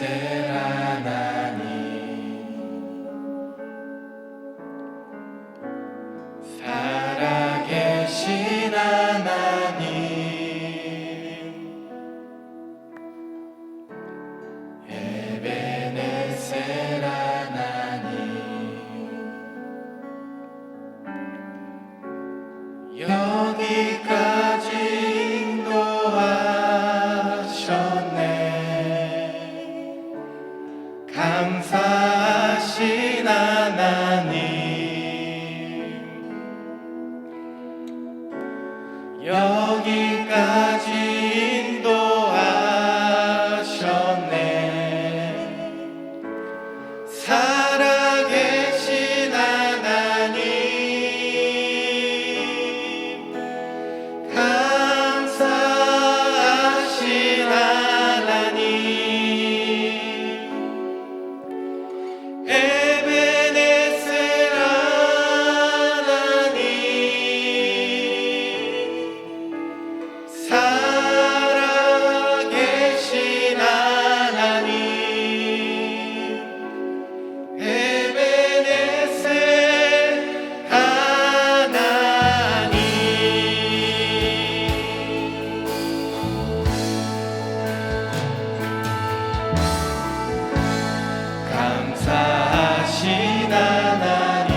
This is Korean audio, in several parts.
하나님, 살아계신 하나님, 에베네셀 하나님, 여기까지 인도하셨네. 감사하신 하나님, 여기까지 인도하셨네. 살아계신 하나님, 감사하신 하나님, 에베네셀 하나님, 살아계신 하나님, 에베네셀 하나님, 감사하신 하나님,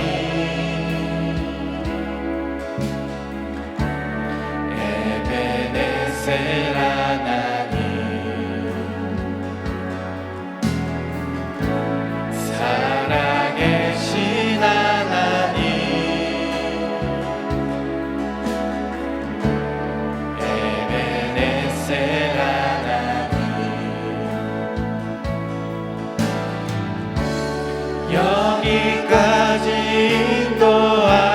에베네셀 하나님, 살아계신 하나님, 에베네셀 하나님, 여기까지 인도하셨네.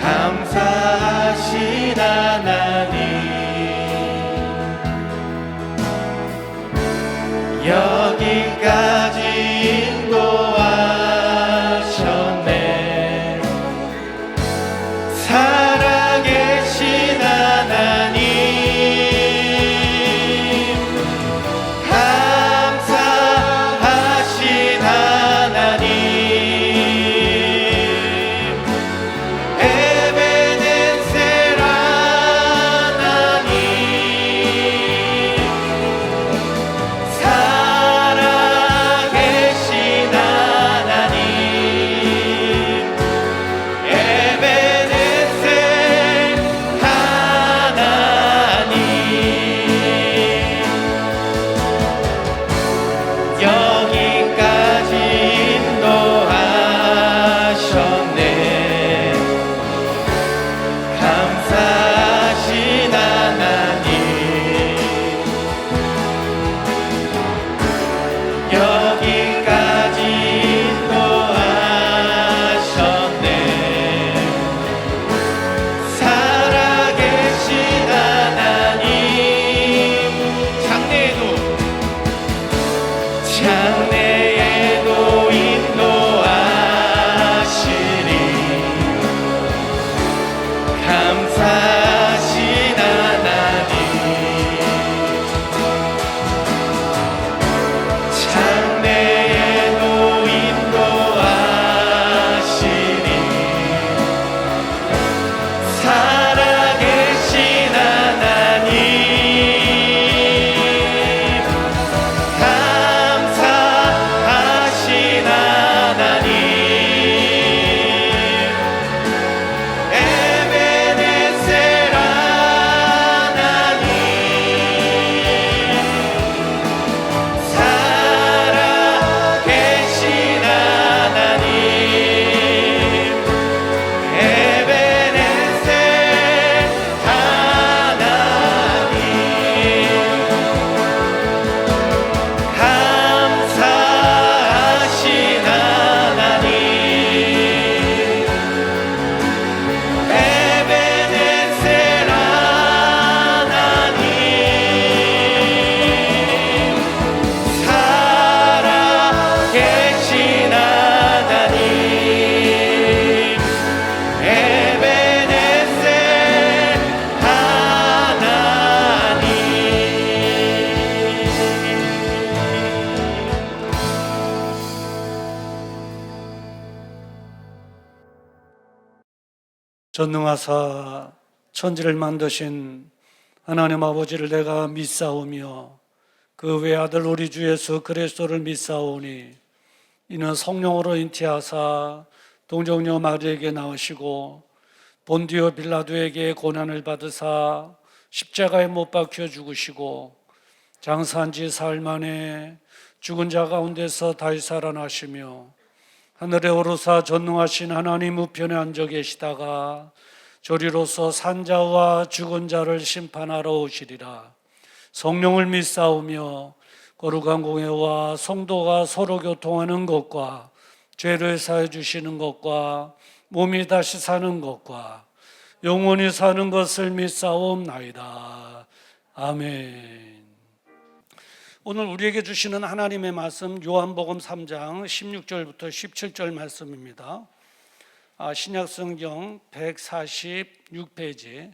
감사하신 하나님, 여기까지 인도하셨네. 살아계신 하나님, 감사하신 하나님, 에베네셀 하나님, 전능하사 천지를 만드신 하나님 아버지를 내가 믿사오며 그 외아들 우리 주 예수 그리스도를 믿사오니 이는 성령으로 잉태하사 동정녀 마리에게 나으시고 본디오 빌라도에게 고난을 받으사 십자가에 못 박혀 죽으시고 장사한 지 사흘 만에 죽은 자 가운데서 다시 살아나시며 하늘에 오르사 전능하신 하나님 우편에 앉아 계시다가 저리로서 산자와 죽은 자를 심판하러 오시리라. 성령을 믿사오며 거룩한 공회와 성도가 서로 교통하는 것과 죄를 사해 주시는 것과 몸이 다시 사는 것과 영원히 사는 것을 믿사옵나이다. 아멘. 오늘 우리에게 주시는 하나님의 말씀 요한복음 3장 16절부터 17절 말씀입니다. 신약성경 146페이지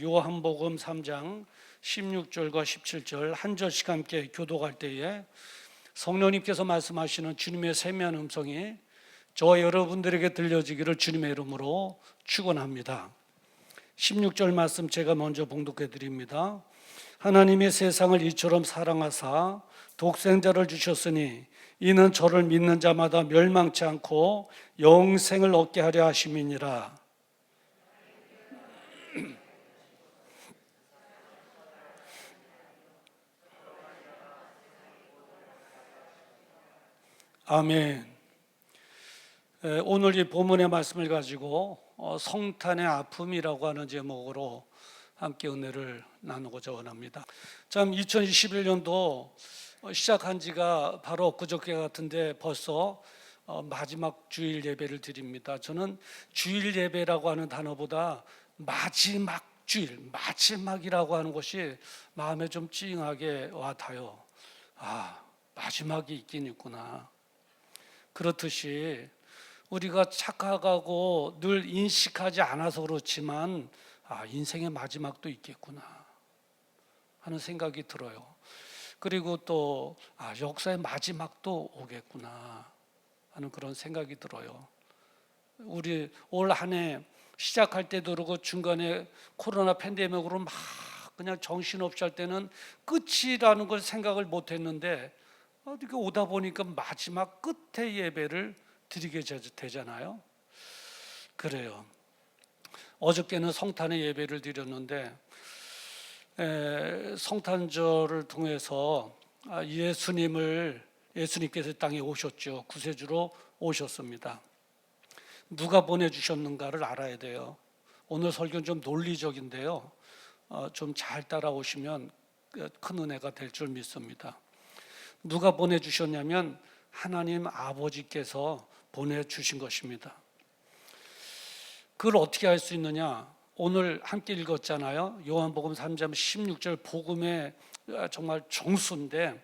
요한복음 3장 16절과 17절 한 절씩 함께 교독할 때에 성령님께서 말씀하시는 주님의 세미한 음성이 저와 여러분들에게 들려지기를 주님의 이름으로 축원합니다. 16절 말씀 제가 먼저 봉독해 드립니다. 하나님이 세상을 이처럼 사랑하사 독생자를 주셨으니 이는 저를 믿는 자마다 멸망치 않고 영생을 얻게 하려 하심이니라. 아멘. 오늘 이 본문의 말씀을 가지고 성탄의 아픔이라고 하는 제목으로 함께 은혜를 나누고자 원합니다. 참 2021년도 시작한 지가 바로 엊그저께 같은데 벌써 마지막 주일 예배를 드립니다. 저는 주일 예배라고 하는 단어보다 마지막 주일, 마지막이라고 하는 것이 마음에 좀 찡하게 와닿아요. 마지막이 있긴 있구나. 그렇듯이 우리가 착각하고 늘 인식하지 않아서 그렇지만 인생의 마지막도 있겠구나 하는 생각이 들어요. 그리고 또 역사의 마지막도 오겠구나 하는 그런 생각이 들어요. 우리 올 한 해 시작할 때도 그러고 중간에 코로나 팬데믹으로 막 그냥 정신없이 할 때는 끝이라는 걸 생각을 못 했는데 이렇게 오다 보니까 마지막 끝의 예배를 드리게 되잖아요. 그래요. 어저께는 성탄의 예배를 드렸는데 성탄절을 통해서 예수님께서 땅에 오셨죠. 구세주로 오셨습니다. 누가 보내주셨는가를 알아야 돼요. 오늘 설교는 좀 논리적인데요. 좀 잘 따라오시면 큰 은혜가 될 줄 믿습니다. 누가 보내주셨냐면 하나님 아버지께서 보내주신 것입니다. 그걸 어떻게 할 수 있느냐? 오늘 함께 읽었잖아요. 요한복음 3장 16절 복음의 정말 정수인데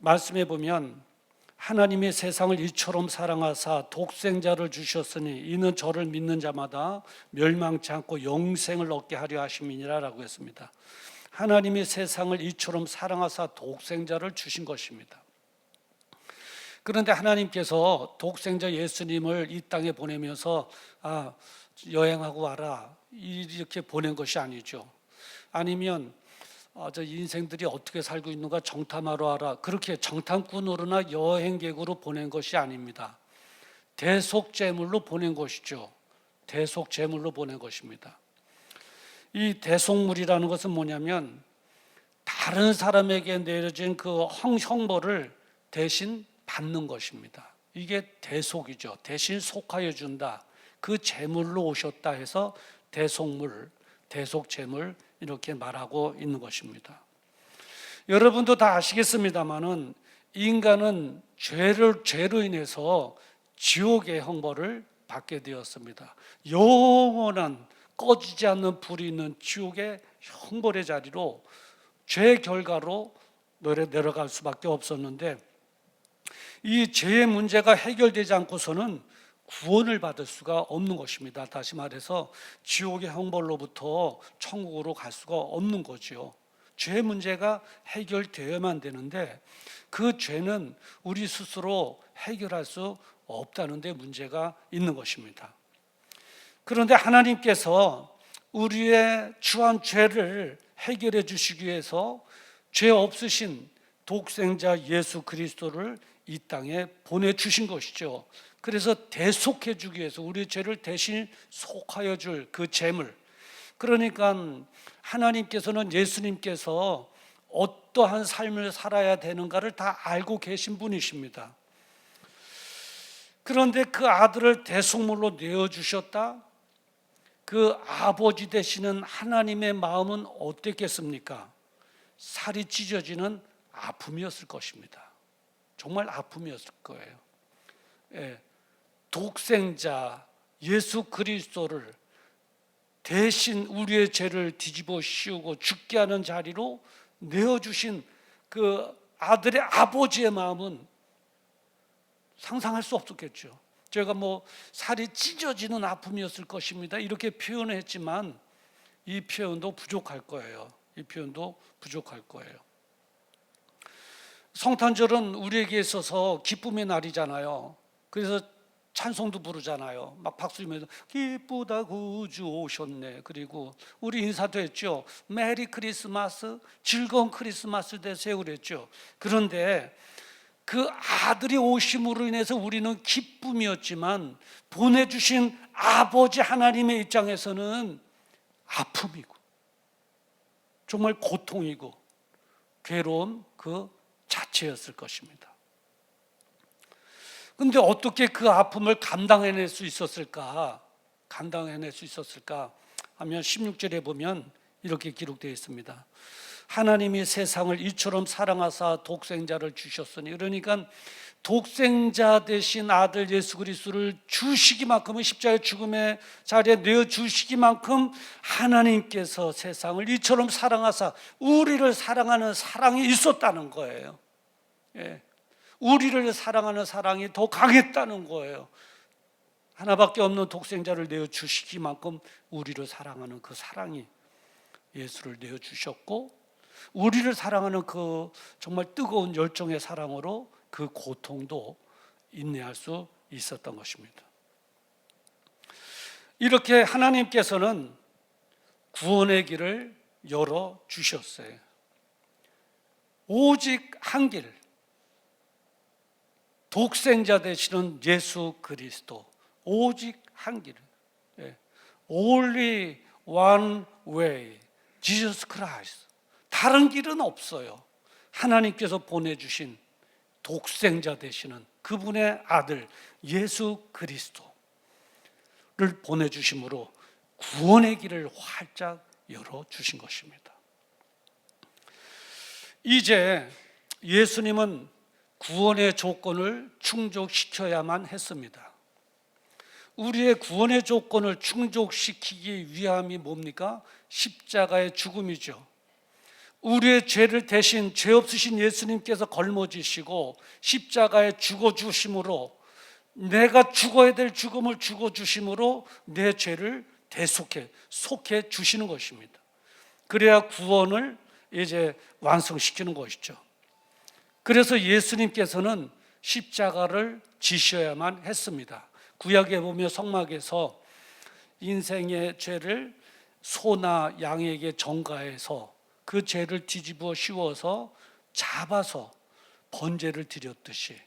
말씀해 보면 하나님이 세상을 이처럼 사랑하사 독생자를 주셨으니 이는 저를 믿는 자마다 멸망치 않고 영생을 얻게 하려 하심이니라 라고 했습니다. 하나님이 세상을 이처럼 사랑하사 독생자를 주신 것입니다. 그런데 하나님께서 독생자 예수님을 이 땅에 보내면서 여행하고 와라 이렇게 보낸 것이 아니죠. 아니면 저 인생들이 어떻게 살고 있는가 정탐하러 와라 그렇게 정탐꾼으로나 여행객으로 보낸 것이 아닙니다. 대속제물로 보낸 것이죠. 대속제물로 보낸 것입니다. 이 대속물이라는 것은 뭐냐면 다른 사람에게 내려진 그 형벌을 대신 받는 것입니다. 이게 대속이죠. 대신 속하여 준다. 그 제물로 오셨다 해서 대속물, 대속제물 이렇게 말하고 있는 것입니다. 여러분도 다 아시겠습니다만은 인간은 죄로 인해서 지옥의 형벌을 받게 되었습니다. 영원한 꺼지지 않는 불이 있는 지옥의 형벌의 자리로 죄 결과로 내려갈 수밖에 없었는데 이 죄의 문제가 해결되지 않고서는 구원을 받을 수가 없는 것입니다. 다시 말해서 지옥의 형벌로부터 천국으로 갈 수가 없는 거죠. 죄 문제가 해결되어야만 되는데 그 죄는 우리 스스로 해결할 수 없다는 데 문제가 있는 것입니다. 그런데 하나님께서 우리의 추한 죄를 해결해 주시기 위해서 죄 없으신 독생자 예수 그리스도를 이 땅에 보내주신 것이죠. 그래서 대속해 주기 위해서 우리의 죄를 대신 속하여 줄 그 재물, 그러니까 하나님께서는 예수님께서 어떠한 삶을 살아야 되는가를 다 알고 계신 분이십니다. 그런데 그 아들을 대속물로 내어주셨다? 그 아버지 되시는 하나님의 마음은 어땠겠습니까? 살이 찢어지는 아픔이었을 것입니다. 정말 아픔이었을 거예요. 독생자 예수 그리스도를 대신 우리의 죄를 뒤집어 씌우고 죽게 하는 자리로 내어주신 그 아들의 아버지의 마음은 상상할 수 없었겠죠. 제가 살이 찢어지는 아픔이었을 것입니다 이렇게 표현을 했지만 이 표현도 부족할 거예요. 이 표현도 부족할 거예요. 성탄절은 우리에게 있어서 기쁨의 날이잖아요. 그래서 찬송도 부르잖아요. 막 박수 치면서 기쁘다 구주 오셨네. 그리고 우리 인사도 했죠. 메리 크리스마스, 즐거운 크리스마스 되세요 그랬죠. 그런데 그 아들이 오심으로 인해서 우리는 기쁨이었지만 보내주신 아버지 하나님의 입장에서는 아픔이고 정말 고통이고 괴로운 그 자체였을 것입니다. 그런데 어떻게 그 아픔을 감당해낼 수 있었을까? 감당해낼 수 있었을까 하면 16절에 보면 이렇게 기록되어 있습니다. 하나님이 세상을 이처럼 사랑하사 독생자를 주셨으니, 그러니까 독생자 되신 아들 예수 그리스도를 주시기만큼은 십자가의 죽음의 자리에 내어주시기만큼 하나님께서 세상을 이처럼 사랑하사 우리를 사랑하는 사랑이 있었다는 거예요. 우리를 사랑하는 사랑이 더 강했다는 거예요. 하나밖에 없는 독생자를 내어주시기만큼 우리를 사랑하는 그 사랑이 예수를 내어주셨고, 우리를 사랑하는 그 정말 뜨거운 열정의 사랑으로 그 고통도 인내할 수 있었던 것입니다. 이렇게 하나님께서는 구원의 길을 열어주셨어요. 오직 한 길, 독생자 되시는 예수 그리스도, 오직 한 길, Only one way, Jesus Christ. 다른 길은 없어요. 하나님께서 보내주신 독생자 되시는 그분의 아들 예수 그리스도를 보내주심으로 구원의 길을 활짝 열어주신 것입니다. 이제 예수님은 구원의 조건을 충족시켜야만 했습니다. 우리의 구원의 조건을 충족시키기 위함이 뭡니까? 십자가의 죽음이죠. 우리의 죄를 대신 죄 없으신 예수님께서 걸머지시고 십자가에 죽어주심으로, 내가 죽어야 될 죽음을 죽어주심으로 내 죄를 속해 주시는 것입니다. 그래야 구원을 이제 완성시키는 것이죠. 그래서 예수님께서는 십자가를 지셔야만 했습니다. 구약에 보면 성막에서 인생의 죄를 소나 양에게 전가해서 그 죄를 뒤집어 씌워서 잡아서 번제를 드렸듯이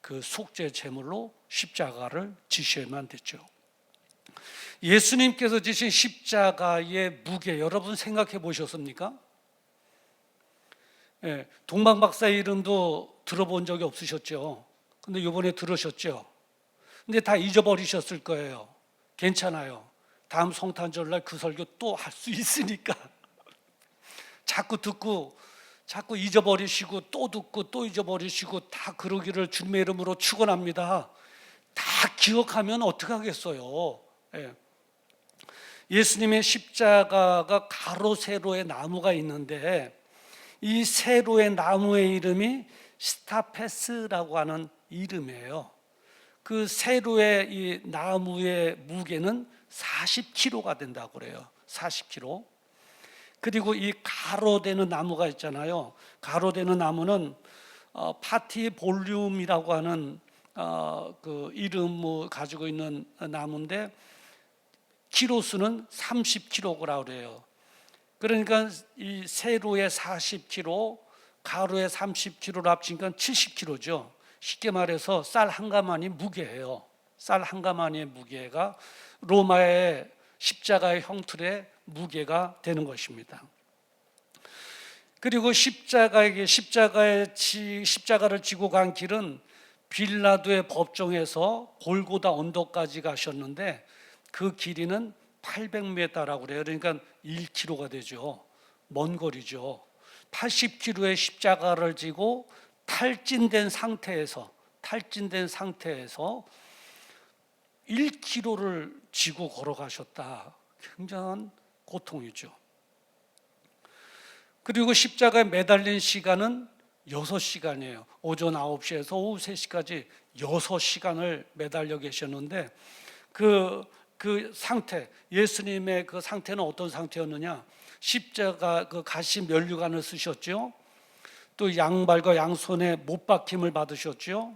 그 속죄 제물로 십자가를 지셔야만 됐죠. 예수님께서 지신 십자가의 무게, 여러분 생각해 보셨습니까? 동방박사의 이름도 들어본 적이 없으셨죠? 근데 이번에 들으셨죠? 근데 다 잊어버리셨을 거예요. 괜찮아요. 다음 성탄절날 그 설교 또 할 수 있으니까. 자꾸 듣고 자꾸 잊어버리시고 또 듣고 또 잊어버리시고 다 그러기를 주님의 이름으로 축원합니다. 다 기억하면 어떡하겠어요. 예수님의 십자가가 가로 세로의 나무가 있는데 이 세로의 나무의 이름이 스타페스라고 하는 이름이에요. 그 세로의 이 나무의 무게는 40kg가 된다고 그래요. 40kg. 그리고 이 가로되는 나무가 있잖아요. 가로되는 나무는 파티볼륨이라고 하는 그 이름 가지고 있는 나무인데 키로수는 30kg라고 그래요. 그러니까 이 세로에 40kg, 가로에 30kg를 합치니까 70kg죠. 쉽게 말해서 쌀 한 가마니 무게예요. 쌀 한 가마니의 무게가 로마의 십자가의 형틀의 무게가 되는 것입니다. 그리고 십자가를 지고 간 길은 빌라도의 법정에서 골고다 언덕까지 가셨는데 그 길이는 800m라고 그래요. 그러니까 1km가 되죠. 먼 거리죠. 80kg의 십자가를 지고 탈진된 상태에서 1km를 지고 걸어가셨다. 굉장한 고통이죠. 그리고 십자가에 매달린 시간은 6시간이에요. 오전 9시에서 오후 3시까지 6시간을 매달려 계셨는데 그 상태, 예수님의 그 상태는 어떤 상태였느냐? 십자가 그 가시 면류관을 쓰셨죠. 또 양발과 양손에 못박힘을 받으셨죠.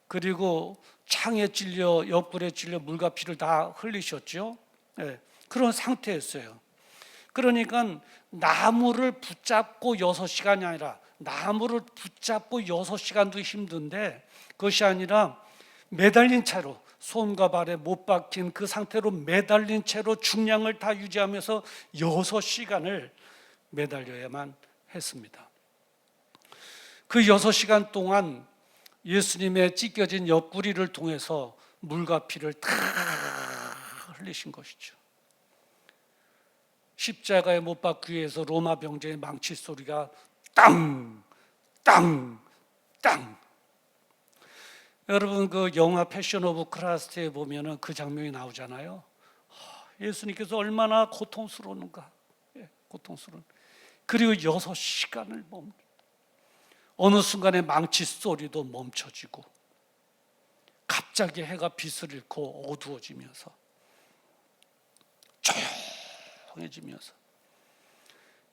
그리고 창에 찔려 옆구리에 찔려 물과 피를 다 흘리셨죠. 네, 그런 상태였어요. 그러니까 나무를 붙잡고 6시간이 아니라 나무를 붙잡고 6시간도 힘든데 그것이 아니라 매달린 채로 손과 발에 못 박힌 그 상태로 매달린 채로 중량을 다 유지하면서 6시간을 매달려야만 했습니다. 그 6시간 동안 예수님의 찢겨진 옆구리를 통해서 물과 피를 다 흘리신 것이죠. 십자가에 못 박기 위해서 로마 병제의 망치 소리가 땅, 땅, 땅. 여러분 그 영화 패션 오브 크라스트에 보면은 그 장면이 나오잖아요. 예수님께서 얼마나 고통스러운가. 고통스러운. 그리고 6시간을 어느 순간에 망치 소리도 멈춰지고 갑자기 해가 빛을 잃고 어두워지면서 조용해지면서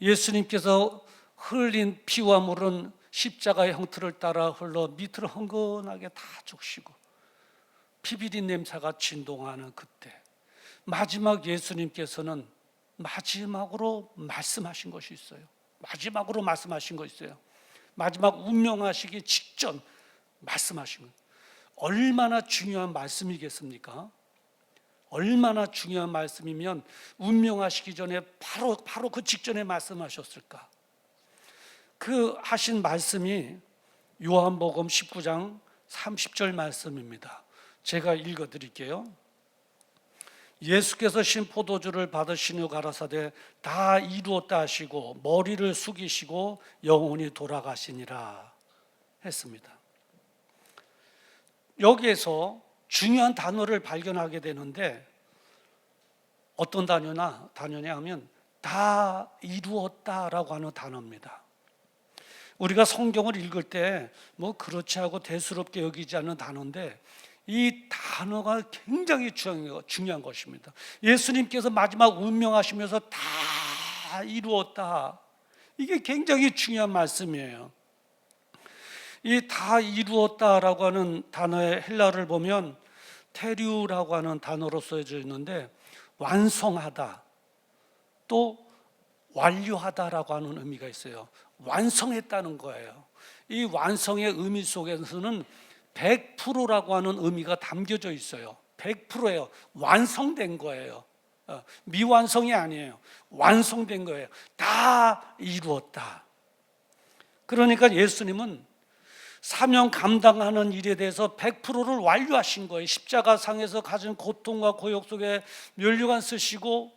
예수님께서 흘린 피와 물은 십자가의 형틀을 따라 흘러 밑으로 흥건하게 다 죽시고 피비린 냄새가 진동하는 그때 마지막 예수님께서는 마지막으로 말씀하신 것이 있어요. 마지막으로 말씀하신 것이 있어요. 마지막 운명하시기 직전 말씀하신 것. 얼마나 중요한 말씀이겠습니까? 얼마나 중요한 말씀이면 운명하시기 전에 바로 그 직전에 말씀하셨을까? 그 하신 말씀이 요한복음 19장 30절 말씀입니다. 제가 읽어드릴게요. 예수께서 신 포도주를 받으시니 가라사대 다 이루었다 하시고 머리를 숙이시고 영혼이 돌아가시니라 했습니다. 여기에서 중요한 단어를 발견하게 되는데 어떤 단어냐 하면 다 이루었다라고 하는 단어입니다. 우리가 성경을 읽을 때 뭐 그렇지 하고 대수롭게 여기지 않는 단어인데 이 단어가 굉장히 중요한 것입니다. 예수님께서 마지막 운명하시면서 다 이루었다. 이게 굉장히 중요한 말씀이에요. 이 다 이루었다라고 하는 단어의 헬라어를 보면 테리우라고 하는 단어로 써져 있는데 완성하다 또 완료하다라고 하는 의미가 있어요. 완성했다는 거예요. 이 완성의 의미 속에서는 100%라고 하는 의미가 담겨져 있어요. 100%예요. 완성된 거예요. 미완성이 아니에요. 완성된 거예요. 다 이루었다. 그러니까 예수님은 사명 감당하는 일에 대해서 100%를 완료하신 거예요. 십자가상에서 가진 고통과 고역 속에 면류관 쓰시고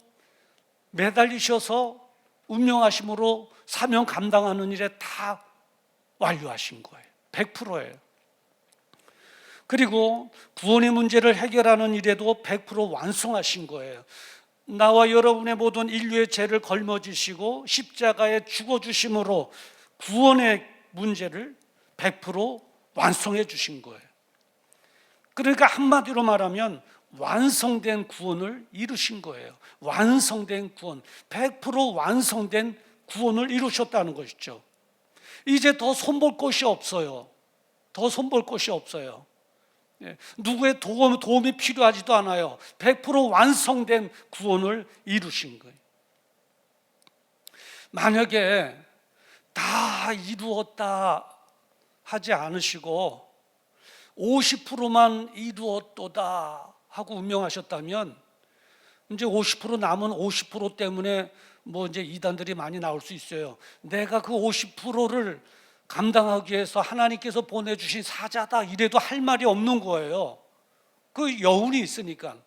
매달리셔서 운명하심으로 사명 감당하는 일에 다 완료하신 거예요. 100%예요. 그리고 구원의 문제를 해결하는 일에도 100% 완성하신 거예요. 나와 여러분의 모든 인류의 죄를 걸머지시고 십자가에 죽어주심으로 구원의 문제를 100% 완성해 주신 거예요. 그러니까 한마디로 말하면 완성된 구원을 이루신 거예요. 완성된 구원, 100% 완성된 구원을 이루셨다는 것이죠. 이제 더 손볼 곳이 없어요. 더 손볼 곳이 없어요. 누구의 도움이 필요하지도 않아요. 100% 완성된 구원을 이루신 거예요. 만약에 다 이루었다 하지 않으시고 50%만 이루었도다 하고 운명하셨다면 이제 50% 남은 50% 때문에 뭐 이제 이단들이 많이 나올 수 있어요. 내가 그 50%를 감당하기 위해서 하나님께서 보내주신 사자다 이래도 할 말이 없는 거예요. 그 여운이 있으니까.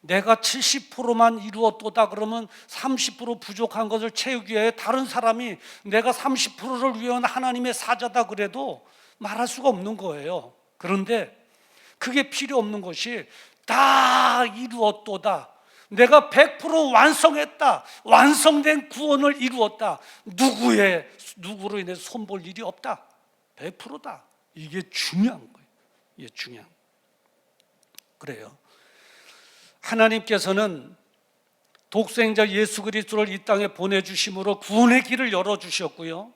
내가 70%만 이루었도다 그러면 30% 부족한 것을 채우기 위해 다른 사람이 내가 30%를 위한 하나님의 사자다 그래도 말할 수가 없는 거예요. 그런데 그게 필요 없는 것이 다 이루었도다. 내가 100% 완성했다. 완성된 구원을 이루었다. 누구로 인해서 손볼 일이 없다. 100%다. 이게 중요한 거예요. 이게 중요한 거예요. 그래요. 하나님께서는 독생자 예수 그리스도를 이 땅에 보내주심으로 구원의 길을 열어주셨고요.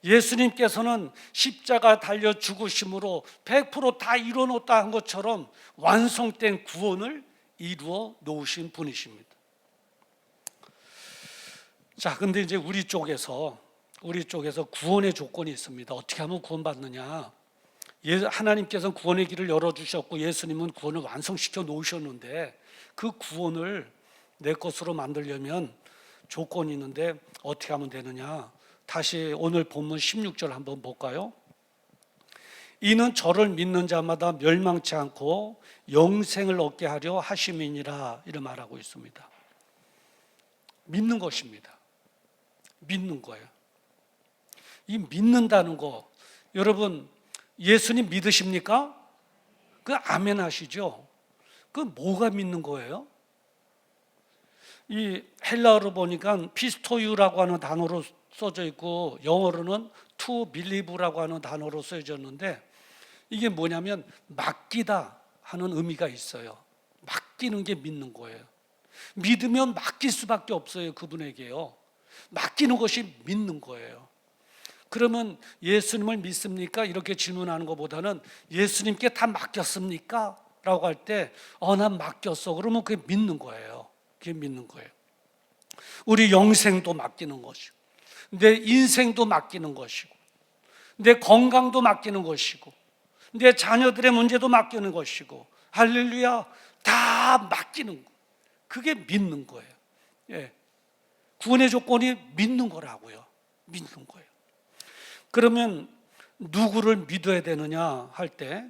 예수님께서는 십자가 달려 죽으심으로 100%다 이뤄놓다 한 것처럼 완성된 구원을 이루어 놓으신 분이십니다. 자, 근데 이제 우리 쪽에서 구원의 조건이 있습니다. 어떻게 하면 구원받느냐? 하나님께서는 구원의 길을 열어주셨고 예수님은 구원을 완성시켜 놓으셨는데 그 구원을 내 것으로 만들려면 조건이 있는데 어떻게 하면 되느냐? 다시 오늘 본문 16절 한번 볼까요? 이는 저를 믿는 자마다 멸망치 않고 영생을 얻게 하려 하심이니라 이렇게 말하고 있습니다. 믿는 것입니다. 믿는 거예요. 이 믿는다는 거, 여러분 예수님 믿으십니까? 그 아멘 하시죠? 그 뭐가 믿는 거예요? 이 헬라어로 보니까 피스토유라고 하는 단어로 써져 있고 영어로는 to believe라고 하는 단어로 써졌는데 이게 뭐냐면 맡기다 하는 의미가 있어요. 맡기는 게 믿는 거예요. 믿으면 맡길 수밖에 없어요. 그분에게요. 맡기는 것이 믿는 거예요. 그러면 예수님을 믿습니까? 이렇게 질문하는 것보다는 예수님께 다 맡겼습니까? 라고 할 때 난 맡겼어. 그러면 그게 믿는 거예요. 그게 믿는 거예요. 우리 영생도 맡기는 것이고 내 인생도 맡기는 것이고 내 건강도 맡기는 것이고 내 자녀들의 문제도 맡기는 것이고 할렐루야 다 맡기는 거. 그게 믿는 거예요. 예. 구원의 조건이 믿는 거라고요. 믿는 거예요. 그러면 누구를 믿어야 되느냐 할 때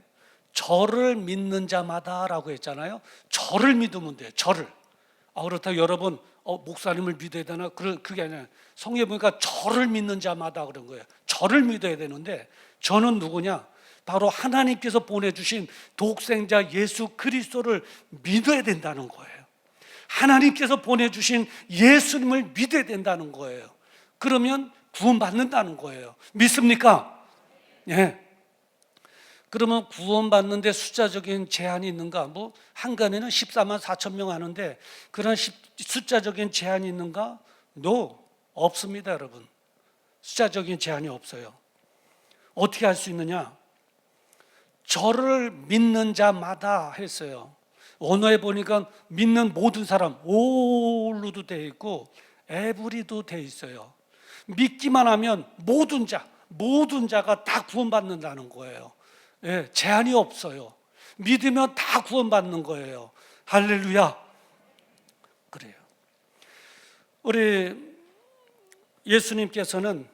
저를 믿는 자마다라고 했잖아요. 저를 믿으면 돼요. 저를. 그렇다고 여러분 목사님을 믿어야 되나? 그게 아니라 성경에 보니까 저를 믿는 자마다 그런 거예요. 저를 믿어야 되는데 저는 누구냐? 바로 하나님께서 보내주신 독생자 예수 그리스도를 믿어야 된다는 거예요. 하나님께서 보내주신 예수님을 믿어야 된다는 거예요. 그러면 구원받는다는 거예요. 믿습니까? 예. 그러면 구원받는데 숫자적인 제한이 있는가? 뭐 한간에는 14만 4천 명 하는데 그런 숫자적인 제한이 있는가? No, 없습니다, 여러분. 숫자적인 제한이 없어요. 어떻게 할 수 있느냐? 저를 믿는 자마다 했어요. 언어에 보니까 믿는 모든 사람, all로도 되어 있고 every도 되어 있어요. 믿기만 하면 모든 자가 다 구원받는다는 거예요. 예, 제한이 없어요. 믿으면 다 구원받는 거예요. 할렐루야. 그래요. 우리 예수님께서는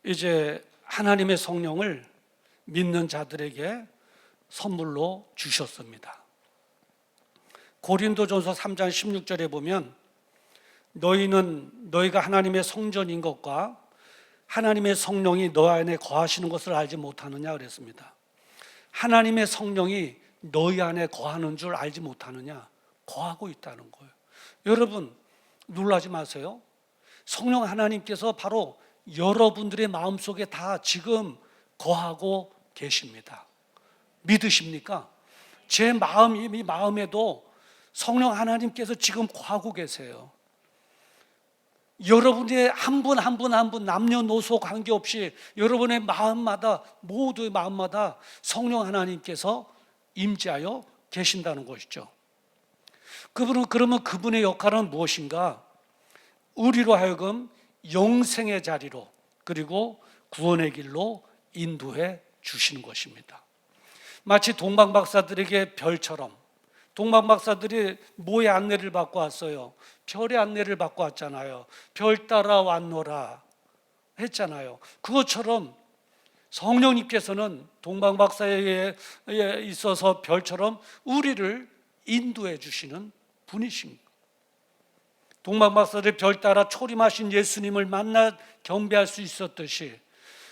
이제 하나님의 성령을 믿는 자들에게 선물로 주셨습니다. 고린도전서 3장 16절에 보면 너희가 하나님의 성전인 것과 하나님의 성령이 너 안에 거하시는 것을 알지 못하느냐 그랬습니다. 하나님의 성령이 너희 안에 거하는 줄 알지 못하느냐? 거하고 있다는 거예요. 여러분 놀라지 마세요. 성령 하나님께서 바로 여러분들의 마음속에 다 지금 거하고 계십니다. 믿으십니까? 제 마음에도 성령 하나님께서 지금 거하고 계세요. 여러분의 한 분 한 분 남녀노소 관계없이 여러분의 마음마다 모두의 마음마다 성령 하나님께서 임재하여 계신다는 것이죠. 그러면 그분의 역할은 무엇인가? 우리로 하여금 영생의 자리로 그리고 구원의 길로 인도해 주시는 것입니다. 마치 동방박사들에게 별처럼, 동방박사들이 뭐의 안내를 받고 왔어요? 별의 안내를 받고 왔잖아요. 별 따라 왔노라 했잖아요. 그것처럼 성령님께서는 동방박사에 있어서 별처럼 우리를 인도해 주시는 분이십니다. 동방박사들이 별 따라 초림하신 예수님을 만나 경배할 수 있었듯이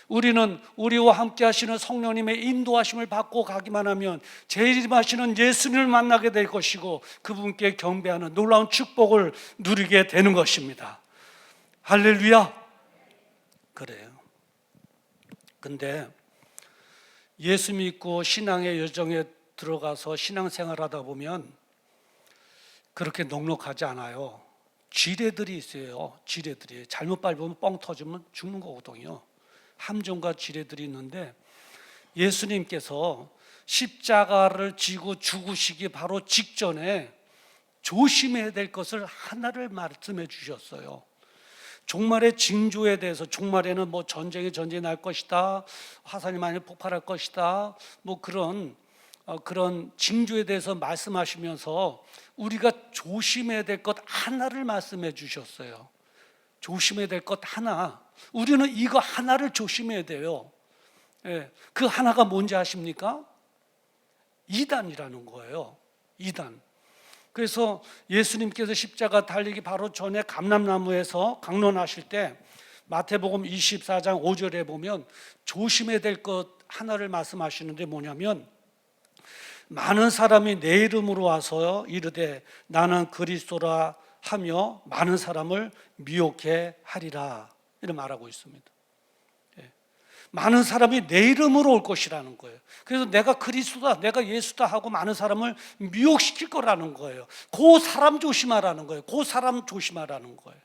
우리는 우리와 함께 하시는 성령님의 인도하심을 받고 가기만 하면 재림하시는 예수님을 만나게 될 것이고 그분께 경배하는 놀라운 축복을 누리게 되는 것입니다. 할렐루야. 그래요. 근데 예수 믿고 신앙의 여정에 들어가서 신앙생활하다 보면 그렇게 넉넉하지 않아요. 지뢰들이 있어요. 지뢰들이 잘못 밟으면 뻥 터지면 죽는 거거든요. 함정과 지뢰들이 있는데 예수님께서 십자가를 지고 죽으시기 바로 직전에 조심해야 될 것을 하나를 말씀해 주셨어요. 종말의 징조에 대해서, 종말에는 뭐 전쟁이 날 것이다, 화산이 많이 폭발할 것이다, 뭐 그런 징조에 대해서 말씀하시면서 우리가 조심해야 될 것 하나를 말씀해 주셨어요. 조심해야 될 것 하나. 우리는 이거 하나를 조심해야 돼요. 그 하나가 뭔지 아십니까? 이단이라는 거예요. 이단. 그래서 예수님께서 십자가 달리기 바로 전에 감람나무에서 강론하실 때 마태복음 24장 5절에 보면 조심해야 될 것 하나를 말씀하시는데 뭐냐면 많은 사람이 내 이름으로 와서 이르되 나는 그리스도라 하며 많은 사람을 미혹해 하리라 이렇게 말하고 있습니다. 많은 사람이 내 이름으로 올 것이라는 거예요. 그래서 내가 그리스도다, 내가 예수다 하고 많은 사람을 미혹시킬 거라는 거예요. 그 사람 조심하라는 거예요. 그 사람 조심하라는 거예요.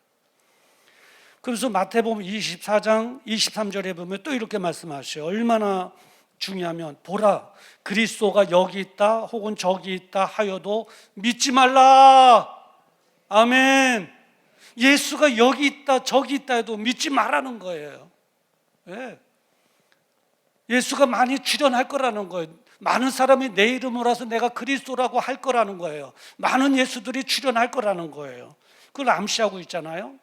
그래서 마태복음 24장 23절에 보면 또 이렇게 말씀하셔요. 얼마나 중요하면 보라 그리스도가 여기 있다 혹은 저기 있다 하여도 믿지 말라. 아멘. 예수가 여기 있다 저기 있다 해도 믿지 말라는 거예요. 예수가 많이 출현할 거라는 거예요. 많은 사람이 내 이름으로 와서 내가 그리스도라고 할 거라는 거예요. 많은 예수들이 출현할 거라는 거예요. 그걸 암시하고 있잖아요.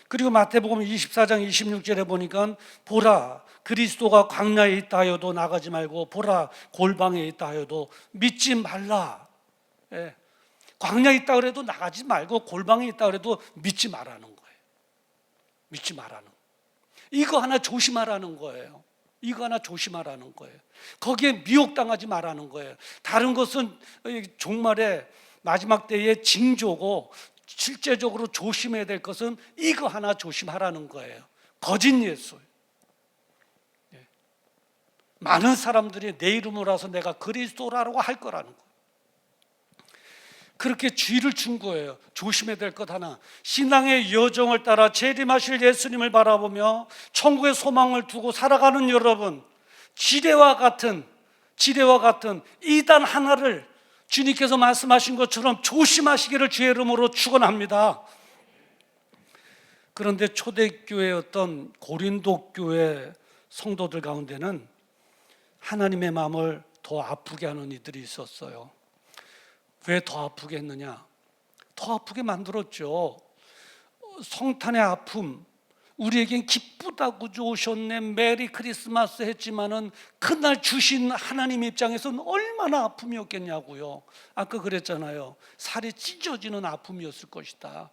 그리고 마태복음 24장 26절에 보니까 보라 그리스도가 광야에 있다 하여도 나가지 말고 보라 골방에 있다 하여도 믿지 말라. 광야에 있다 그래도 나가지 말고 골방에 있다 그래도 믿지 말라는 거예요. 믿지 말라는 거예요. 이거 하나 조심하라는 거예요. 이거 하나 조심하라는 거예요. 거기에 미혹당하지 말라는 거예요. 다른 것은 종말의 마지막 때의 징조고 실제적으로 조심해야 될 것은 이거 하나 조심하라는 거예요. 거짓 예수. 많은 사람들이 내 이름으로 와서 내가 그리스도라고 할 거라는 거예요. 그렇게 쥐를 준 거예요. 조심해야 될 것 하나. 신앙의 여정을 따라 재림하실 예수님을 바라보며 천국의 소망을 두고 살아가는 여러분, 지뢰와 같은 이단 하나를 주님께서 말씀하신 것처럼 조심하시기를 주의 이름으로 축원합니다. 그런데 초대교회였던 고린도 교회 성도들 가운데는 하나님의 마음을 더 아프게 하는 이들이 있었어요. 왜 더 아프게 했느냐? 더 아프게 만들었죠. 성탄의 아픔, 우리에겐 기쁘다고 좋으셨네 메리 크리스마스 했지만은 그날 주신 하나님 입장에서는 얼마나 아픔이었겠냐고요. 아까 그랬잖아요. 살이 찢어지는 아픔이었을 것이다.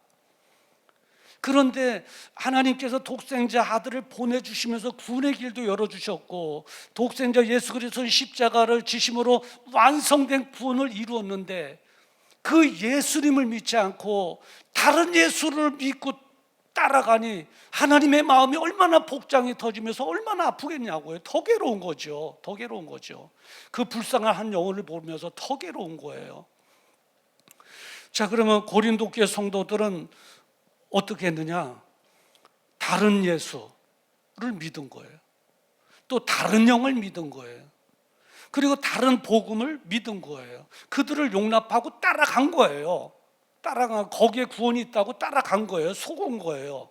그런데 하나님께서 독생자 아들을 보내주시면서 구원의 길도 열어주셨고 독생자 예수 그리스도의 십자가를 지심으로 완성된 구원을 이루었는데 그 예수님을 믿지 않고 다른 예수를 믿고 따라가니 하나님의 마음이 얼마나 복장이 터지면서 얼마나 아프겠냐고요. 더 괴로운 거죠. 더 괴로운 거죠. 그 불쌍한 한 영혼을 보면서 더 괴로운 거예요. 자, 그러면 고린도 교회 성도들은 어떻게 했느냐? 다른 예수를 믿은 거예요. 또 다른 영을 믿은 거예요. 그리고 다른 복음을 믿은 거예요. 그들을 용납하고 따라간 거예요. 따라간, 거기에 구원이 있다고 따라간 거예요. 속은 거예요.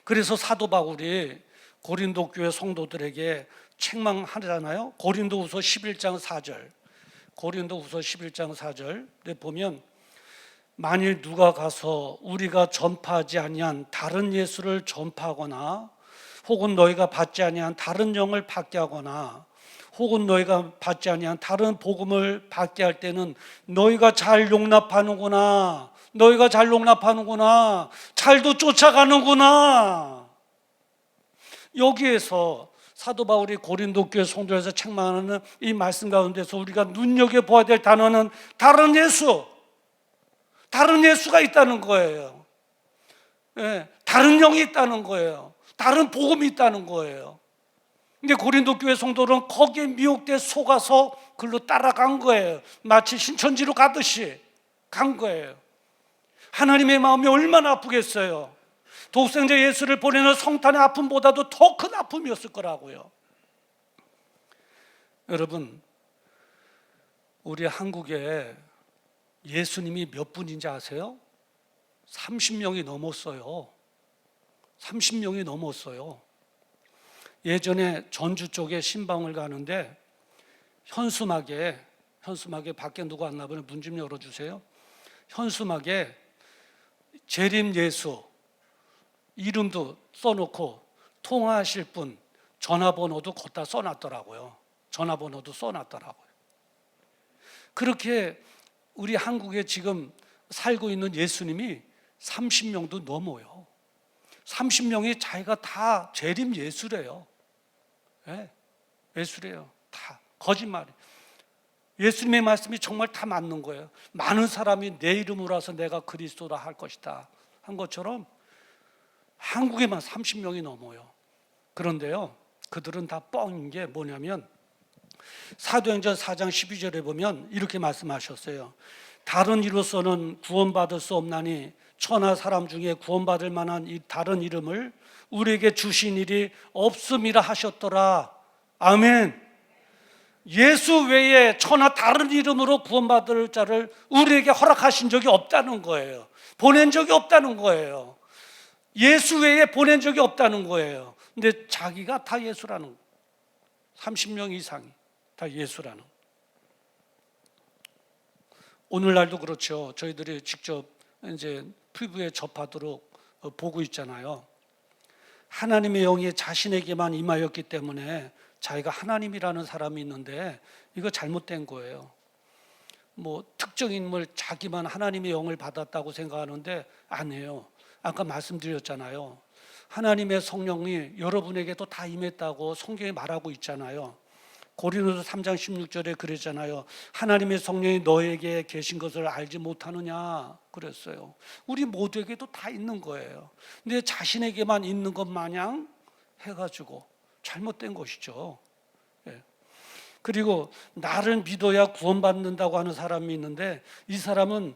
그래서 사도 바울이 고린도 교회 성도들에게 책망하잖아요. 고린도후서 11장 4절. 고린도후서 11장 4절에 보면 만일 누가 가서 우리가 전파하지 아니한 다른 예수를 전파하거나 혹은 너희가 받지 아니한 다른 영을 받게 하거나 혹은 너희가 받지 아니한 다른 복음을 받게 할 때는 너희가 잘 용납하는구나. 너희가 잘 용납하는구나. 잘도 쫓아가는구나. 여기에서 사도 바울이 고린도 교회 성도에서 책망하는 이 말씀 가운데서 우리가 눈여겨보아야 될 단어는 다른 예수, 다른 예수가 있다는 거예요. 예, 다른 영이 있다는 거예요. 다른 복음이 있다는 거예요. 근데 고린도 교회 성도는 거기에 미혹돼 속아서 글로 따라간 거예요. 마치 신천지로 가듯이 간 거예요. 하나님의 마음이 얼마나 아프겠어요. 독생자 예수를 보내는 성탄의 아픔보다도 더 큰 아픔이었을 거라고요. 여러분, 우리 한국에 예수님이 몇 분인지 아세요? 30명이 넘었어요. 30명이 넘었어요. 예전에 전주 쪽에 신방을 가는데 현수막에 밖에 누구 왔나 보네. 문 좀 열어주세요. 현수막에 재림 예수 이름도 써놓고 통화하실 분 전화번호도 거기다 써놨더라고요. 전화번호도 써놨더라고요. 그렇게 우리 한국에 지금 살고 있는 예수님이 30명도 넘어요. 30명이 자기가 다 재림 예수래요. 네, 예수래요. 다 거짓말이에요. 예수님의 말씀이 정말 다 맞는 거예요. 많은 사람이 내 이름으로 와서 내가 그리스도라 할 것이다 한 것처럼 한국에만 30명이 넘어요. 그런데요, 그들은 다 뻥인 게 뭐냐면 사도행전 4장 12절에 보면 이렇게 말씀하셨어요. 다른 이로서는 구원받을 수 없나니 천하 사람 중에 구원받을 만한 이 다른 이름을 우리에게 주신 일이 없음이라 하셨더라. 아멘. 예수 외에 천하 다른 이름으로 구원받을 자를 우리에게 허락하신 적이 없다는 거예요. 보낸 적이 없다는 거예요. 예수 외에 보낸 적이 없다는 거예요. 근데 자기가 다 예수라는 거예요. 30명 이상이 다 예수라는 거예요. 오늘날도 그렇죠. 저희들이 직접 이제 피부에 접하도록 보고 있잖아요. 하나님의 영이 자신에게만 임하였기 때문에 자기가 하나님이라는 사람이 있는데 이거 잘못된 거예요. 뭐 특정 인물 자기만 하나님의 영을 받았다고 생각하는데 아니에요. 아까 말씀드렸잖아요. 하나님의 성령이 여러분에게도 다 임했다고 성경에 말하고 있잖아요. 고린도서 3장 16절에 그랬잖아요. 하나님의 성령이 너에게 계신 것을 알지 못하느냐 그랬어요. 우리 모두에게도 다 있는 거예요. 근데 자신에게만 있는 것 마냥 해가지고 잘못된 것이죠. 예. 그리고 나를 믿어야 구원받는다고 하는 사람이 있는데 이 사람은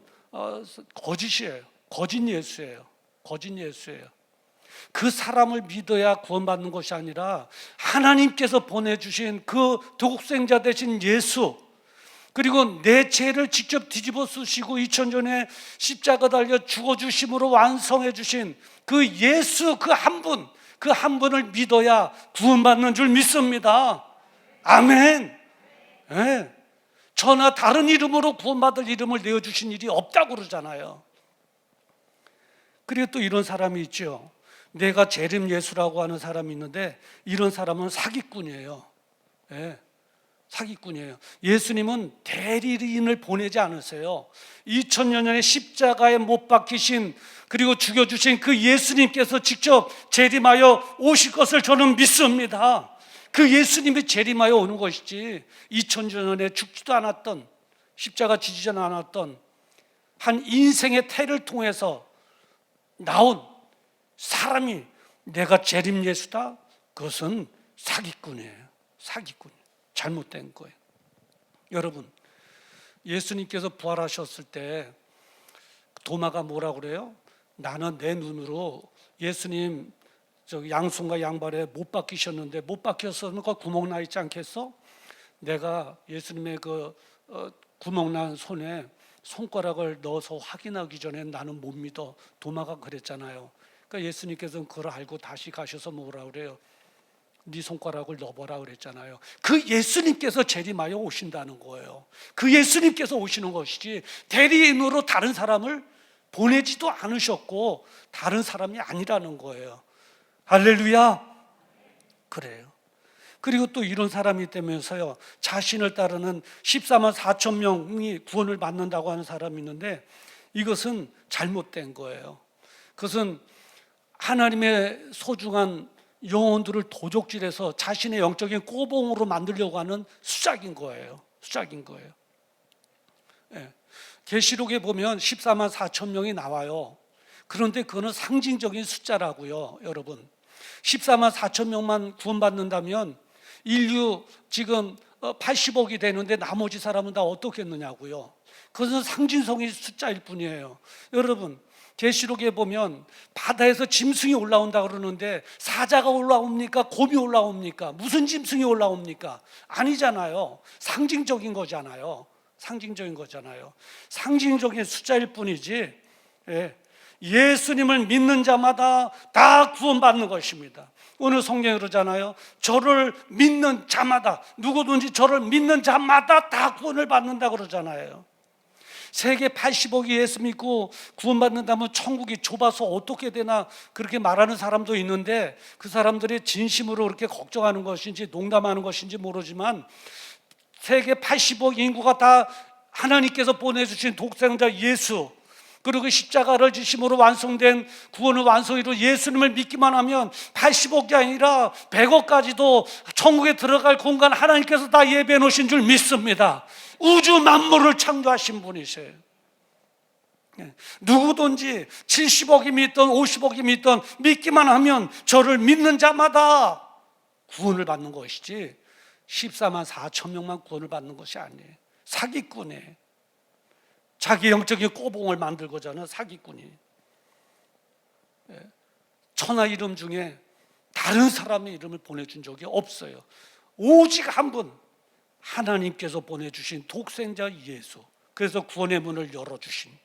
거짓이에요. 거짓 예수예요. 거짓 예수예요. 그 사람을 믿어야 구원받는 것이 아니라 하나님께서 보내주신 그 독생자 되신 예수, 그리고 내 죄를 직접 뒤집어 쓰시고 2000전에 십자가 달려 죽어주심으로 완성해 주신 그 예수 그 한 분, 그 한 분을 믿어야 구원받는 줄 믿습니다. 아멘. 네. 저나 다른 이름으로 구원받을 이름을 내어주신 일이 없다고 그러잖아요. 그리고 또 이런 사람이 있죠. 내가 재림 예수라고 하는 사람이 있는데 이런 사람은 사기꾼이에요. 네, 사기꾼이에요. 예수님은 대리인을 보내지 않으세요. 2000년 전에 십자가에 못 박히신 그리고 죽여주신 그 예수님께서 직접 재림하여 오실 것을 저는 믿습니다. 그 예수님이 재림하여 오는 것이지 2000년 전에 죽지도 않았던, 십자가 지지지 않았던 한 인생의 태를 통해서 나온 사람이 내가 재림 예수다? 그것은 사기꾼이에요. 사기꾼. 잘못된 거예요. 여러분, 예수님께서 부활하셨을 때 도마가 뭐라고 그래요? 나는 내 눈으로 예수님 양손과 양발에 못 박히셨는데 못 박혔으면 그 구멍 나 있지 않겠어? 내가 예수님의 구멍난 손에 손가락을 넣어서 확인하기 전에 나는 못 믿어. 도마가 그랬잖아요. 그러니까 예수님께서는 그걸 알고 다시 가셔서 뭐라 그래요? 네 손가락을 넣어보라 그랬잖아요. 그 예수님께서 재림하여 오신다는 거예요. 그 예수님께서 오시는 것이지 대리인으로 다른 사람을 보내지도 않으셨고 다른 사람이 아니라는 거예요. 할렐루야. 그래요. 그리고 또 이런 사람이 되면서요, 자신을 따르는 14만 4천 명이 구원을 받는다고 하는 사람이 있는데 이것은 잘못된 거예요. 그것은 하나님의 소중한 영혼들을 도적질해서 자신의 영적인 꼬봉으로 만들려고 하는 수작인 거예요. 수작인 거예요. 예. 계시록에 보면 14만 4천 명이 나와요. 그런데 그거는 상징적인 숫자라고요, 여러분. 14만 4천 명만 구원받는다면 인류 지금 80억이 되는데 나머지 사람은 다 어떻게 했느냐고요. 그것은 상징성의 숫자일 뿐이에요. 여러분, 계시록에 보면 바다에서 짐승이 올라온다 그러는데 사자가 올라옵니까? 곰이 올라옵니까? 무슨 짐승이 올라옵니까? 아니잖아요. 상징적인 거잖아요. 상징적인 거잖아요. 상징적인 숫자일 뿐이지, 예수님을 믿는 자마다 다 구원받는 것입니다. 오늘 성경에 그러잖아요. 저를 믿는 자마다, 누구든지 저를 믿는 자마다 다 구원을 받는다 그러잖아요. 세계 80억이 예수 믿고 구원받는다면 천국이 좁아서 어떻게 되나 그렇게 말하는 사람도 있는데 그 사람들이 진심으로 그렇게 걱정하는 것인지 농담하는 것인지 모르지만 세계 80억 인구가 다 하나님께서 보내주신 독생자 예수, 그리고 십자가를 지심으로 완성된 구원을 완성으로 예수님을 믿기만 하면 80억이 아니라 100억까지도 천국에 들어갈 공간 하나님께서 다 예배해 놓으신 줄 믿습니다. 우주 만물을 창조하신 분이세요. 누구든지 70억이 믿든 50억이 믿든 믿기만 하면 저를 믿는 자마다 구원을 받는 것이지 14만 4천 명만 구원을 받는 것이 아니에요. 사기꾼이에요. 자기 영적인 꼬봉을 만들고자 하는 사기꾼이. 천하 이름 중에 다른 사람의 이름을 보내준 적이 없어요. 오직 한 분, 하나님께서 보내주신 독생자 예수. 그래서 구원의 문을 열어주신,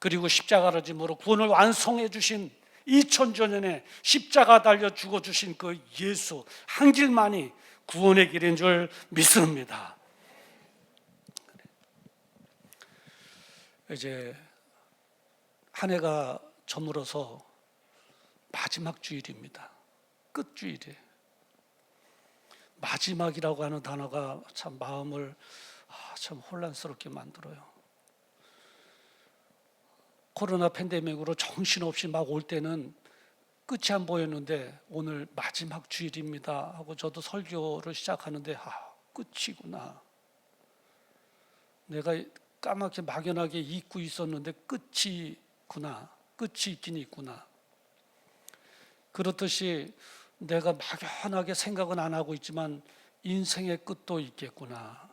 그리고 십자가를 짐으로 구원을 완성해 주신 2000여 년에 십자가 달려 죽어주신 그 예수 한 길만이 구원의 길인 줄 믿습니다. 이제 한 해가 저물어서 마지막 주일입니다. 끝주일이에요. 마지막이라고 하는 단어가 참 마음을 참 혼란스럽게 만들어요. 코로나 팬데믹으로 정신없이 막 올 때는 끝이 안 보였는데 오늘 마지막 주일입니다 하고 저도 설교를 시작하는데 끝이구나. 내가 까맣게 막연하게 잊고 있었는데 끝이구나. 끝이 있긴 있구나. 그렇듯이 내가 막연하게 생각은 안 하고 있지만 인생의 끝도 있겠구나.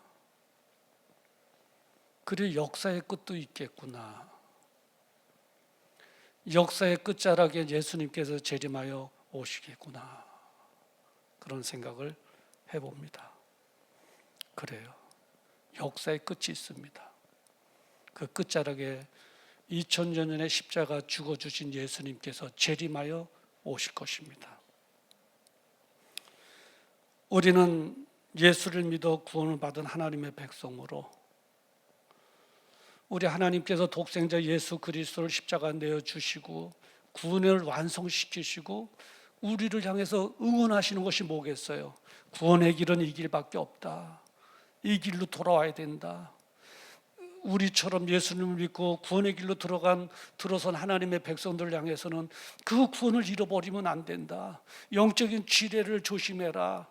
그리고 역사의 끝도 있겠구나. 역사의 끝자락에 예수님께서 재림하여 오시겠구나. 그런 생각을 해봅니다. 그래요. 역사의 끝이 있습니다. 그 끝자락에 2000여 년의 십자가 죽어주신 예수님께서 재림하여 오실 것입니다. 우리는 예수를 믿어 구원을 받은 하나님의 백성으로 우리 하나님께서 독생자 예수 그리스도를 십자가에 내어주시고 구원을 완성시키시고 우리를 향해서 응원하시는 것이 뭐겠어요? 구원의 길은 이 길밖에 없다. 이 길로 돌아와야 된다. 우리처럼 예수님을 믿고 구원의 길로 들어선 하나님의 백성들을 향해서는 그 구원을 잃어버리면 안 된다. 영적인 지뢰를 조심해라.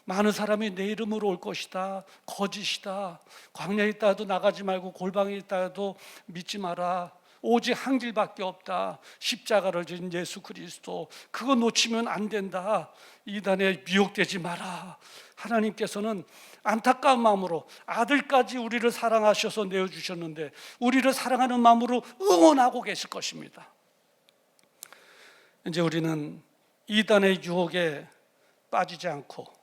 많은 사람이 내 이름으로 올 것이다. 거짓이다. 광야에 있다 해도 나가지 말고 골방에 있다 해도 믿지 마라. 오직 한 길밖에 없다. 십자가를 진 예수 그리스도. 그거 놓치면 안 된다. 이단에 미혹되지 마라. 하나님께서는 안타까운 마음으로 아들까지 우리를 사랑하셔서 내어주셨는데 우리를 사랑하는 마음으로 응원하고 계실 것입니다. 이제 우리는 이단의 유혹에 빠지지 않고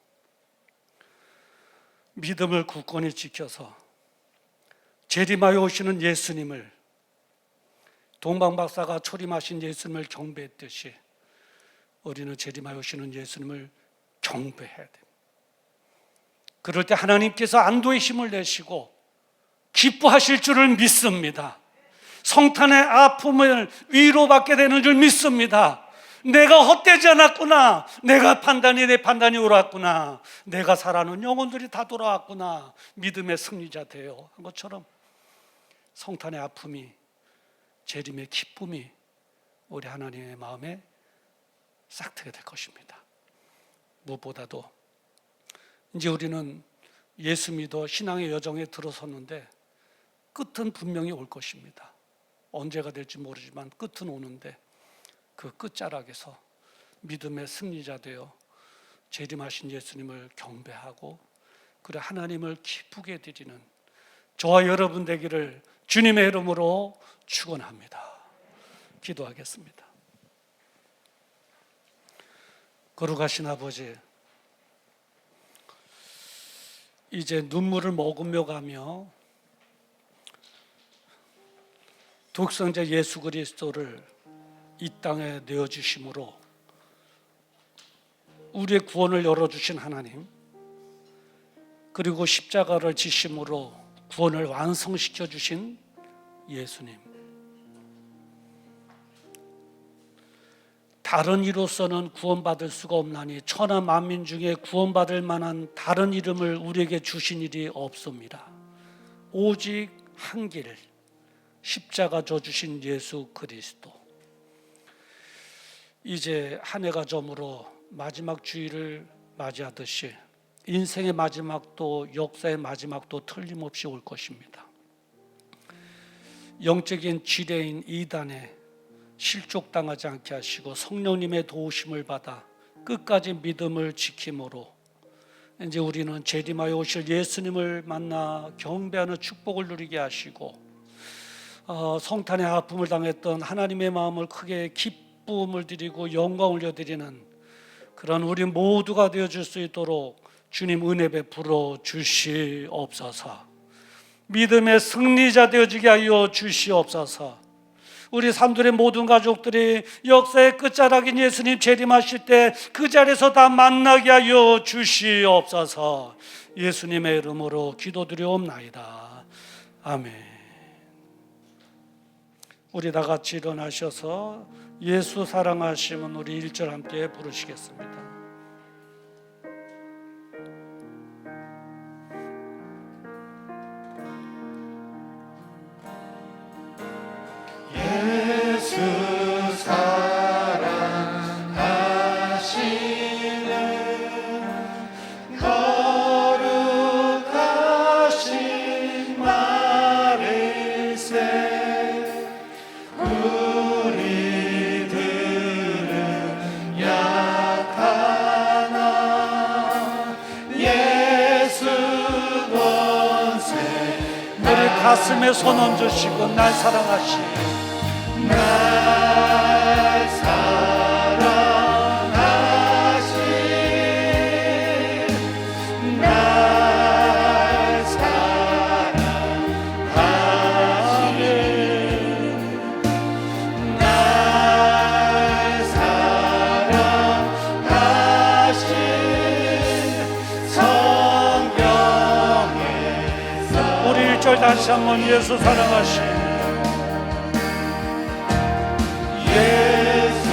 믿음을 굳건히 지켜서 재림하여 오시는 예수님을, 동방박사가 초림하신 예수님을 경배했듯이 우리는 재림하여 오시는 예수님을 경배해야 됩니다. 그럴 때 하나님께서 안도의 힘을 내시고 기뻐하실 줄을 믿습니다. 성탄의 아픔을 위로받게 되는 줄 믿습니다. 내가 헛되지 않았구나. 내 판단이 옳았구나. 내가 살아는 영혼들이 다 돌아왔구나. 믿음의 승리자 되어 한 것처럼 성탄의 아픔이, 재림의 기쁨이 우리 하나님의 마음에 싹트게 될 것입니다. 무엇보다도 이제 우리는 예수 믿어 신앙의 여정에 들어섰는데 끝은 분명히 올 것입니다. 언제가 될지 모르지만 끝은 오는데 그 끝자락에서 믿음의 승리자 되어 재림하신 예수님을 경배하고 그래 하나님을 기쁘게 드리는 저와 여러분 되기를 주님의 이름으로 축원합니다. 기도하겠습니다. 거룩하신 아버지, 이제 눈물을 머금며 가며 독생자 예수 그리스도를 이 땅에 내어주심으로 우리의 구원을 열어주신 하나님, 그리고 십자가를 지심으로 구원을 완성시켜 주신 예수님, 다른 이로서는 구원받을 수가 없나니 천하 만민 중에 구원받을 만한 다른 이름을 우리에게 주신 일이 없습니다. 오직 한 길, 십자가 져 주신 예수 그리스도. 이제 한 해가 저물어 마지막 주일을 맞이하듯이 인생의 마지막도 역사의 마지막도 틀림없이 올 것입니다. 영적인 지뢰인 이단에 실족당하지 않게 하시고 성령님의 도우심을 받아 끝까지 믿음을 지킴으로 이제 우리는 재림하여 오실 예수님을 만나 경배하는 축복을 누리게 하시고 성탄의 아픔을 당했던 하나님의 마음을 크게 기쁨을 드리고 영광을 올려드리는 그런 우리 모두가 되어줄 수 있도록 주님 은혜 베풀어 주시옵소서. 믿음의 승리자 되어지게 하여 주시옵소서. 우리 삼둘의 모든 가족들이 역사의 끝자락인 예수님 재림하실 때 그 자리에서 다 만나게 하여 주시옵소서. 예수님의 이름으로 기도드리옵나이다. 아멘. 우리 다 같이 일어나셔서 예수 사랑하시면 우리 1절 함께 부르시겠습니다. 예수 사랑하시는 거룩하신 마리세, 우리들은 약하나 예수 권세 우리 가슴에 손 얹으시고 날 사랑하시 날 사랑하신 날 사랑하신 날 사랑하신 성경에서 우리 1절 다시 한번 예수 사랑하시 예수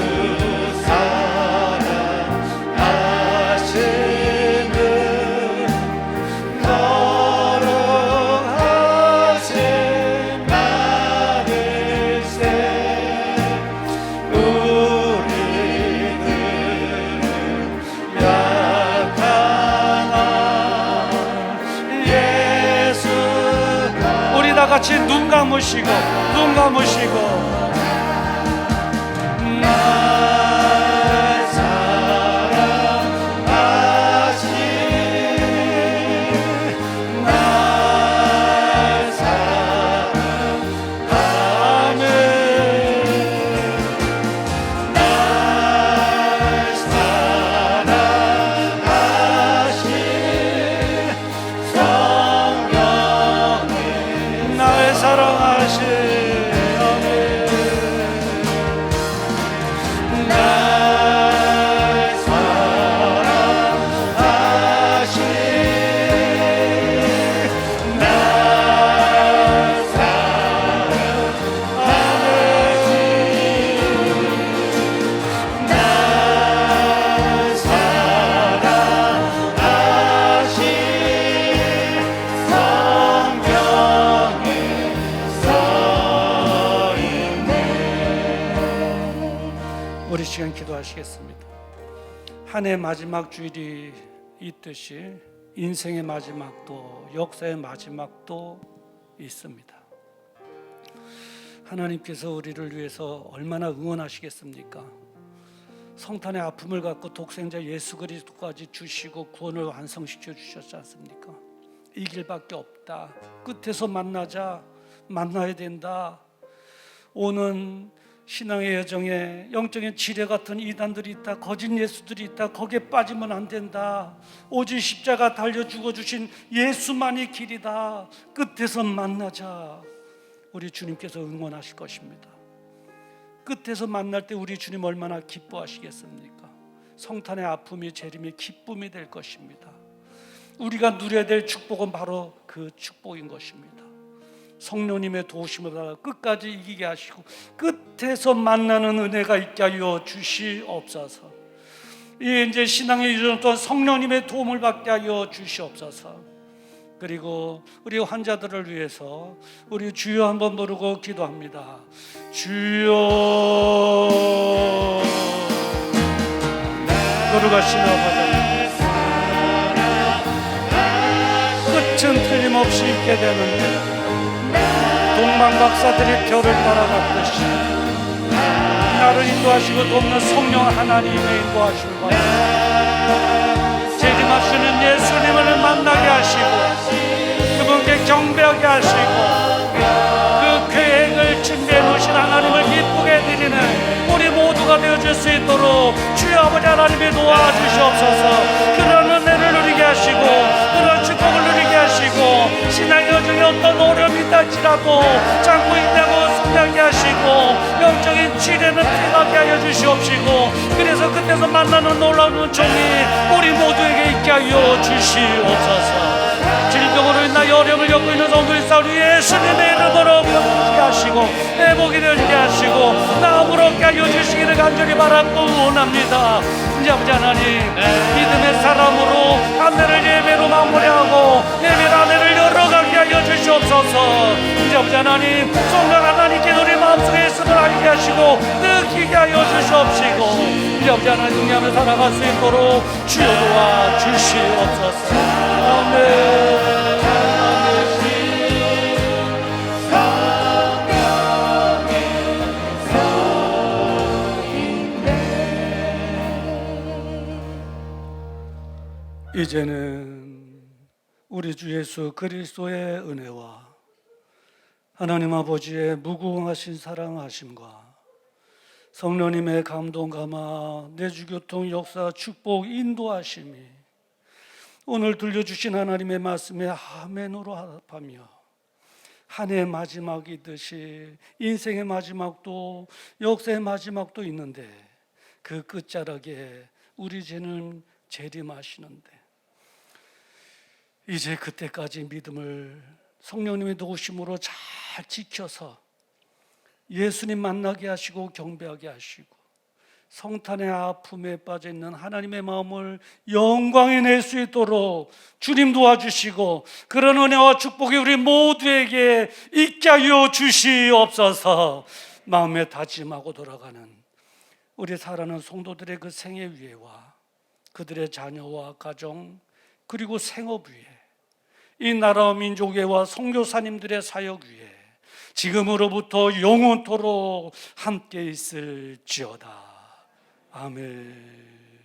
사랑하시는 거룩하신 마리세, 우리들은 약하나 예수. 우리 다 같이 눈 감으시고 날 사랑하신 날 사랑하는 날 사랑하신 우리 시간 기도하시겠습니다. 한 해 마지막 주일이 있듯이 인생의 마지막도 역사의 마지막도 있습니다. 하나님께서 우리를 위해서 얼마나 응원하시겠습니까? 성탄의 아픔을 갖고 독생자 예수 그리스도까지 주시고 구원을 완성시켜 주셨지 않습니까? 이 길밖에 없다. 끝에서 만나야 된다. 오는 신앙의 여정에 영적인 지뢰 같은 이단들이 있다. 거짓 예수들이 있다. 거기에 빠지면 안 된다. 오직 십자가 달려 죽어주신 예수만이 길이다. 끝에서 만나자. 우리 주님께서 응원하실 것입니다. 끝에서 만날 때 우리 주님 얼마나 기뻐하시겠습니까? 성탄의 아픔이 재림의 기쁨이 될 것입니다. 우리가 누려야 될 축복은 바로 그 축복인 것입니다. 성령님의 도우심을 받아 끝까지 이기게 하시고 끝에서 만나는 은혜가 있게 하여 주시옵소서. 이제 신앙의 유전 또한 성령님의 도움을 받게 하여 주시옵소서. 그리고 우리 환자들을 위해서 우리 주여 한번 부르고 기도합니다. 주여. 거룩하신 아버지, 끝은 틀림없이 있게 되는데 동방박사들이 별을 따라갔듯이 나를 인도하시고 돕는 성령 하나님의 인도하심을 받아 재림하시는 예수님을 만나게 하시고 그분께 경배하게 하시고 그 계획을 준비해 놓으신 하나님을 기쁘게 드리는 우리 모두가 되어줄 수 있도록 주여 아버지 하나님이 도와주시옵소서. 그런 은혜를 누리게 하시고 그런 축복을 누리게 하시고 신앙의 여정에 어떤 어려움이 있다 할지라도 참고 있다고 성장하게 하시고 영적인 지뢰는 피하게 하여 주시옵시고 그래서 그때서 만나는 놀라운 종이 우리 모두에게 있게 하여 주시옵소서. 질병으로 인하여 어려움을 겪고 있는 성도의 싸울 예수님의 이름으로 회복하게 하시고 회복이 되게 하시고 나음을 얻게 하여 주시기를 간절히 바라고 원합니다. 이제 아버지 하나님 믿음의 사람으로 한 해를 예배로 마무리하고 예배로 한 해를 열어가게 하여 주시옵소서. 이제 아버지 하나님 성령 하나님께 우리 마음속에 있음을 알게 하시고 느끼게 하여 주시옵시고 이제 아버지 하나님 응하며 살아갈 수 있도록 주여 도와 주시옵소서. 아멘. 이제는 우리 주 예수 그리스도의 은혜와 하나님 아버지의 무궁하신 사랑하심과 성령님의 감동 감화 내주교통 역사 축복 인도하심이 오늘 들려주신 하나님의 말씀에 아멘으로 합하며 한 해의 마지막이듯이 인생의 마지막도 역사의 마지막도 있는데 그 끝자락에 우리 죄는 재림하시는데 이제 그때까지 믿음을 성령님의 도우심으로 잘 지켜서 예수님 만나게 하시고 경배하게 하시고 성탄의 아픔에 빠져있는 하나님의 마음을 영광에 낼 수 있도록 주님 도와주시고 그런 은혜와 축복이 우리 모두에게 있게 하여 주시옵소서. 마음에 다짐하고 돌아가는 우리 사랑하는 성도들의 그 생애 위에와 그들의 자녀와 가정 그리고 생업 위에 이 나라와 민족 위에와 선교사님들의 사역 위에 지금으로부터 영원토록 함께 있을지어다. 아멘.